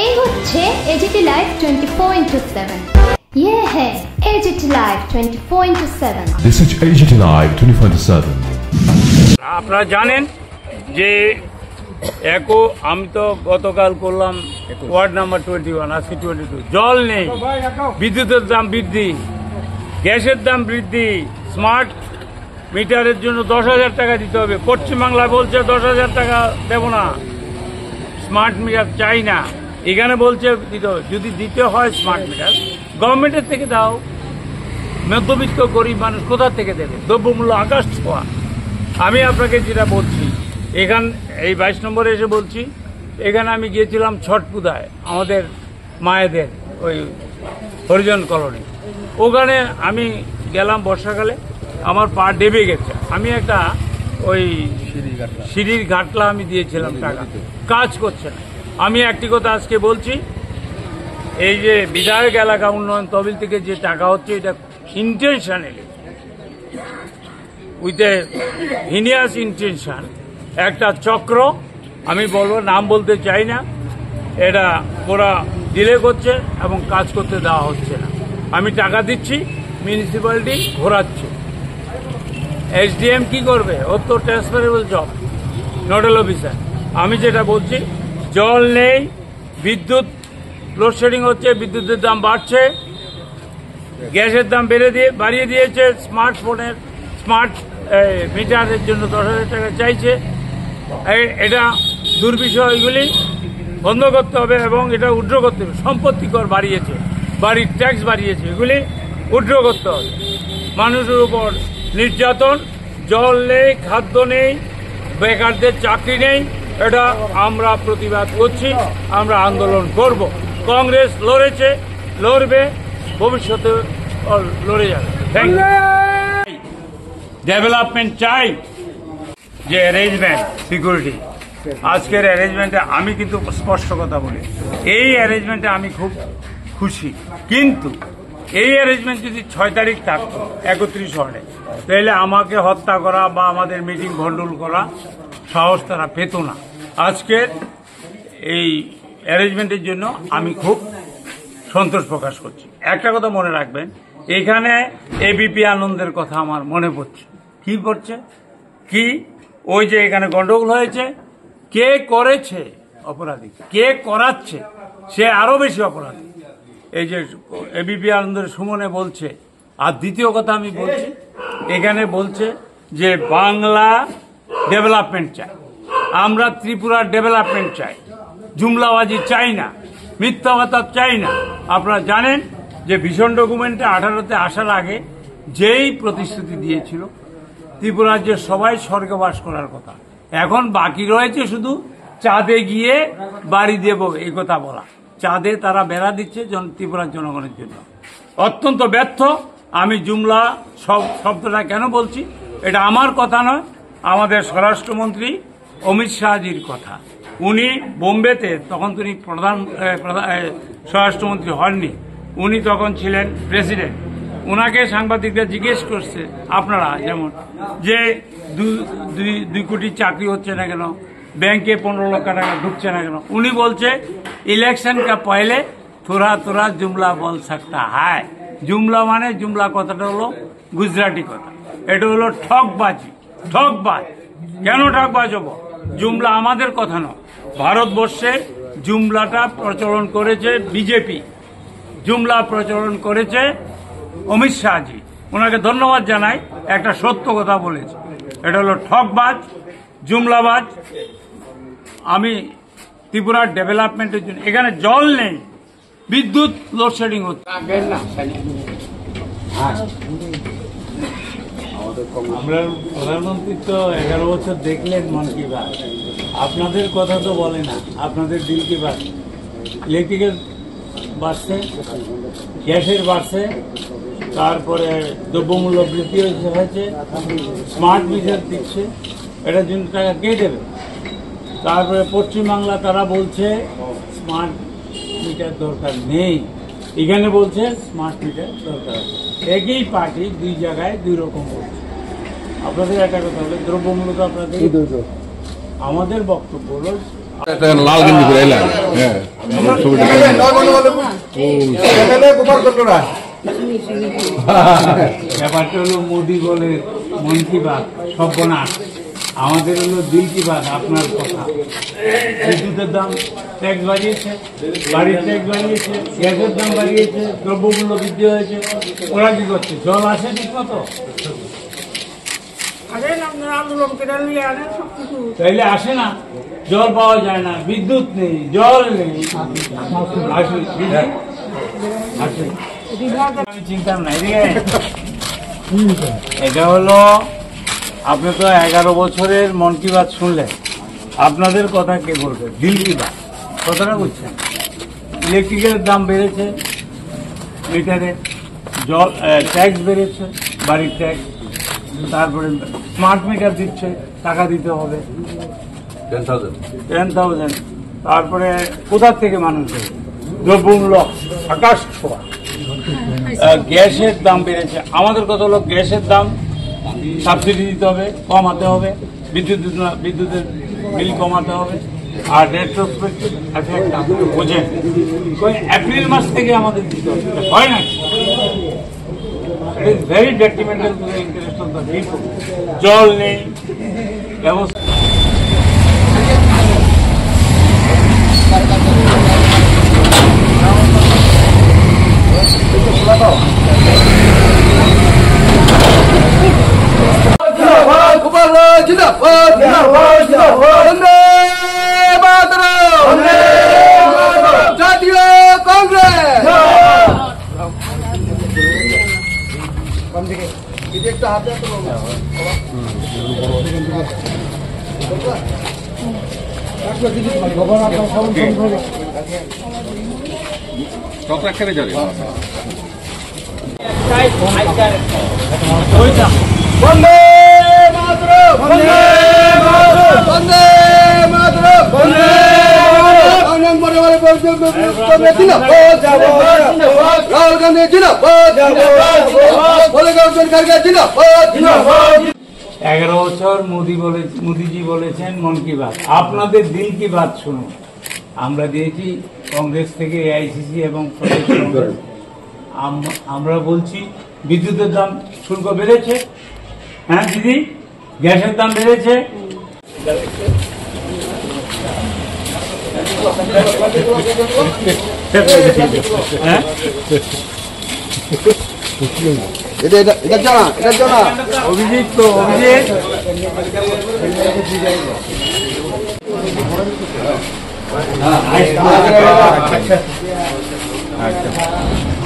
এই হচ্ছে AGT live 24/7। ये है AGT live 24/7। This is AGT live 24/7। আপনারা জানেন যে আমি তো গতকাল করলাম ওয়ার্ড নাম্বার 21, আজকে 22। জল নেই, বিদ্যুতের দাম বৃদ্ধি, গ্যাসের দাম বৃদ্ধি, স্মার্ট মিটারের জন্য 10,000 টাকা দিতে হবে। পশ্চিমবাংলা বলছে 10,000 টাকা দেব না, স্মার্ট মিটার চাই না। এখানে বলছে দিতে হবে। যদি দিতে হয় স্মার্ট মিটার গভর্নমেন্টের থেকে দাও, মধ্যবিত্ত গরিব মানুষ কোথা থেকে দেবে? দ্রব্যমূল্য আকাশ ছোঁয়া। আমি আপনাকে যেটা বলছি, এই 22 নম্বরে এসে বলছি, এখানে আমি গিয়েছিলাম ছট পূজায় আমাদের মায়েদের ওই হরিজন কলোনি। ওখানে আমি গেলাম বর্ষাকালে, আমার পা ডেবে গেছে। আমি একটা ওই সিঁড়ির ঘাটলা আমি দিয়েছিলাম, টাকা কাজ করছে না। আমি একটি কথা আজকে বলছি, এই যে বিধায়ক এলাকা উন্নয়ন তহবিল থেকে যে টাকা হচ্ছে, এটা intentionally, with a heinous intention, একটা চক্র। আমি বলবো, নাম বলতে চাই না, এটা ওরা ডিলে করছে এবং কাজ করতে দেওয়া হচ্ছে না। আমি টাকা দিচ্ছি, মিউনিসিপ্যালিটি ঘোরাচ্ছে। এসডিএম কি করবে? ওর তো ট্রান্সফারেবল জব, নোডাল অফিসার। আমি যেটা বলছি, জল নেই, বিদ্যুৎ লোডশেডিং হচ্ছে, বিদ্যুতের দাম বাড়ছে, গ্যাসের দাম বাড়িয়ে দিয়েছে, স্মার্ট মিটারের জন্য 10,000 টাকা চাইছে। এটা দুর্বিষয়গুলি বন্ধ করতে হবে এবং এটা উড্র করতে হবে। সম্পত্তি কর বাড়িয়েছে, বাড়ির ট্যাক্স বাড়িয়েছে, এগুলি উড্র করতে হবে। মানুষের উপর নির্যাতন, জল নেই, খাদ্য নেই, বেকারদের চাকরি নেই, এটা আমরা প্রতিবাদ করছি, আমরা আন্দোলন করব। কংগ্রেস লড়েছে, লড়বে, ভবিষ্যতে লড়ে যাবে। Thank you. ডেভেলপমেন্ট চাই, যে অ্যারেঞ্জমেন্ট সিকিউরিটি, আজকের অ্যারেঞ্জমেন্টে আমি কিন্তু স্পষ্ট কথা বলি, এই অ্যারেঞ্জমেন্টে আমি খুব খুশি। কিন্তু এই অ্যারেঞ্জমেন্ট যদি 6 তারিখ থাকতো 31 ওয়ার্ডে, তাহলে আমাকে হত্যা করা বা আমাদের মিটিং ভণ্ডুল করা সাহস তারা পেত না। আজকের এই অ্যারেঞ্জমেন্টের জন্য আমি খুব সন্তোষ প্রকাশ করছি। একটা কথা মনে রাখবেন, এখানে এবিপি আনন্দের কথা আমার মনে পড়ছে। কি করছে? কি ওই যে এখানে গন্ডগোল হয়েছে, কে করেছে অপরাধী, কে করাচ্ছে সে আরো বেশি অপরাধী। এই যে এবিপি আনন্দের সুমনে বলছে। আর দ্বিতীয় কথা আমি বলছি, এখানে বলছে যে বাংলা ডেভেলপমেন্ট চাই, আমরা ত্রিপুরার ডেভেলপমেন্ট চাই, জুমলাবাজি চাই না, মিথ্যা কথা চাই না। আপনারা জানেন যে ভিশন ডকুমেন্টে 18তে আসার আগে যেই প্রতিশ্রুতি দিয়েছিল, ত্রিপুরার যে সবাই স্বর্গে বাস করার কথা, এখন বাকি রয়েছে শুধু চাঁদে গিয়ে বাড়ি দেব এই কথা বলা। চাঁদে তারা বেড়া দিচ্ছে ত্রিপুরার জনগণের জন্য, অত্যন্ত ব্যর্থ। আমি জুমলা শব্দটা কেন বলছি, এটা আমার কথা নয়, আমাদের স্বরাষ্ট্রমন্ত্রী অমিত শাহজির কথা। উনি বোম্বেতে, তখন তিনি স্বরাষ্ট্রমন্ত্রী হননি, উনি তখন ছিলেন প্রেসিডেন্ট। ওনাকে সাংবাদিকরা জিজ্ঞেস করছে, আপনারা যেমন যে 2 কোটি চাকরি হচ্ছে না কেন, ব্যাংকে 15 লক্ষ টাকা ঢুকছে না কেন? উনি বলছে, ইলেকশন কা পহলে থোড়া জুমলা বল সকতা হ্যায়। জুমলা মানে, জুমলা কথাটা হলো গুজরাটি কথা, এটা হলো ঠকবাজি। ঠকবাজ কেন? ঠকবাজ হবো? জুমলা আমাদের কথা নয়, ভারতবর্ষে জুমলাটা প্রচলন করেছে বিজেপি, জুমলা প্রচলন করেছে অমিত শাহজি। ওনাকে ধন্যবাদ জানাই, একটা সত্য কথা বলেছে। এটা হলো ঠকবাজ, জুমলাবাজ। আমি ত্রিপুরার ডেভেলপমেন্টের জন্য, এখানে জল নেই, বিদ্যুৎ লোডশেডিং হচ্ছে। আমরা প্রধানমন্ত্রী তো 11 বছর দেখলেন মন কি বাত, আপনাদের কথা তো বলে না, আপনাদের দিল কি বাত। ইলেকট্রিকের বাড়ছে, গ্যাসের বাড়ছে, তারপরে দ্রব্যমূল্য বৃদ্ধি হয়েছে, স্মার্ট মিটার দিচ্ছে, এটার জন্য টাকা কে দেবে? তারপরে পশ্চিমবাংলা তারা বলছে স্মার্ট মিটার দরকার নেই, এখানে বলছে স্মার্ট মিটার দরকার আছে। একই পার্টি 2 জায়গায় 2 রকম বলছে। আপনাদের একটা কথা হলো, দ্রব্যমূল্য তো আপনাদের, আমাদের বক্তব্য হলো লাল গেঞ্জি করে এলাম। হ্যাঁ, ব্যাপারটা হলো মোদি বলে মন কি বাত সর্বনাশ, আমাদের হলো দিল কি বাত আপনার কথা। বিদ্যুতের দাম ট্যাক্স বাড়িয়েছে, বাড়ির ট্যাক্স বাড়িয়েছে, গ্যাসের দাম বাড়িয়েছে, দ্রব্যমূল্য বৃদ্ধি হয়েছে। ওরা কি করছে? জল আসে ঠিক মতো? তাইলে আসে না, জল পাওয়া যায় না, বিদ্যুৎ নেই, জল নেই, আসে আমি চিন্তা নাই রে। এটা হলো আপনি তো 11 বছরের মন কি বাত শুনলেন, আপনাদের কথা কে বলবে? দিল কি বাত কথাটা বুঝছেন? ইলেকট্রিকের দাম বেড়েছে, মিটারে জল ট্যাক্স বেড়েছে, বাড়ির ট্যাক্স, তারপরে স্মার্ট মিটার দিচ্ছে, টাকা দিতে হবে 10,000। তারপরে কোথার থেকে মানুষ দেবে? দ্রব্যমূল্য আকাশ ছোঁয়া। গ্যাসের দাম বেড়েছে, আমাদের কত হলো গ্যাসের দাম সাবসিডি দিতে হবে, কমাতে হবে, বিদ্যুতের বিল কমাতে হবে। আর রেট্রোস্পেক্টিভ এফেক্ট আপনি বোঝেন, এপ্রিল মাস থেকে আমাদের দিতে হবে, হয় নাকি? It is very detrimental to the interest of the people. জল নেই, ব্যবস্থা জাতীয় কংগ্রেস। কত এখানে যাবে? বন্দে মাতরম, বন্দে মাতরম, বন্দে মাতরম, বন্দে রাহুল গান্ধী জিন্দাবাদ, 11 বছর মোদিজি বলেছেন মন কি বাত, আপনাদের দিল কি বাত শুনুন। আমরা দিয়েছি কংগ্রেস থেকে এআইসিসি এবং প্রদেশ কংগ্রেস। আমরা বলছি বিদ্যুতের দাম শুল্ক বেড়েছে, হ্যাঁ দিদি, গ্যাসের দাম বেড়েছে, হ্যাঁ এটা জানা, এটা জানা। অভিজিৎ তো অভিজিৎ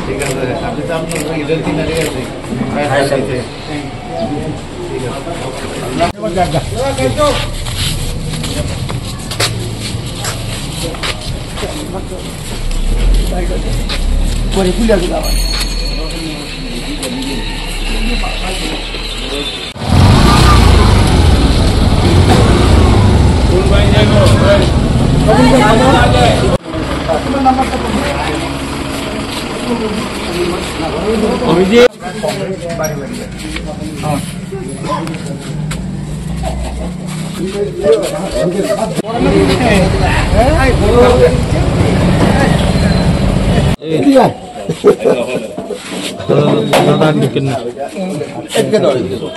ঠিক আছে, আপনি তো আপনার ঈদের দিন ঠিক আছে। পরে খুলে আসবে আবার। অভিজিৎ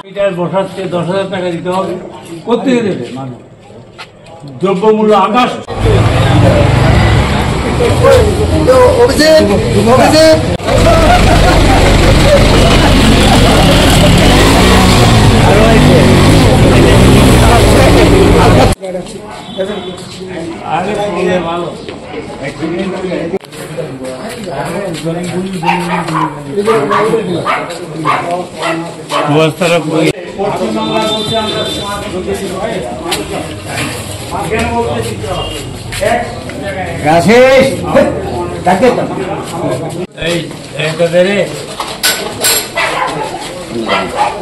মিটার বসাচ্ছে 10,000 টাকা দিতে হবে, কোথেকে দেবে মানুষ? দ্রব্যমূল্য আকাশ। অভিজিৎ, অভিজিৎ আরে ভালো অবস্থাটা পশ্চিমবাংলা বলছে আমরা এই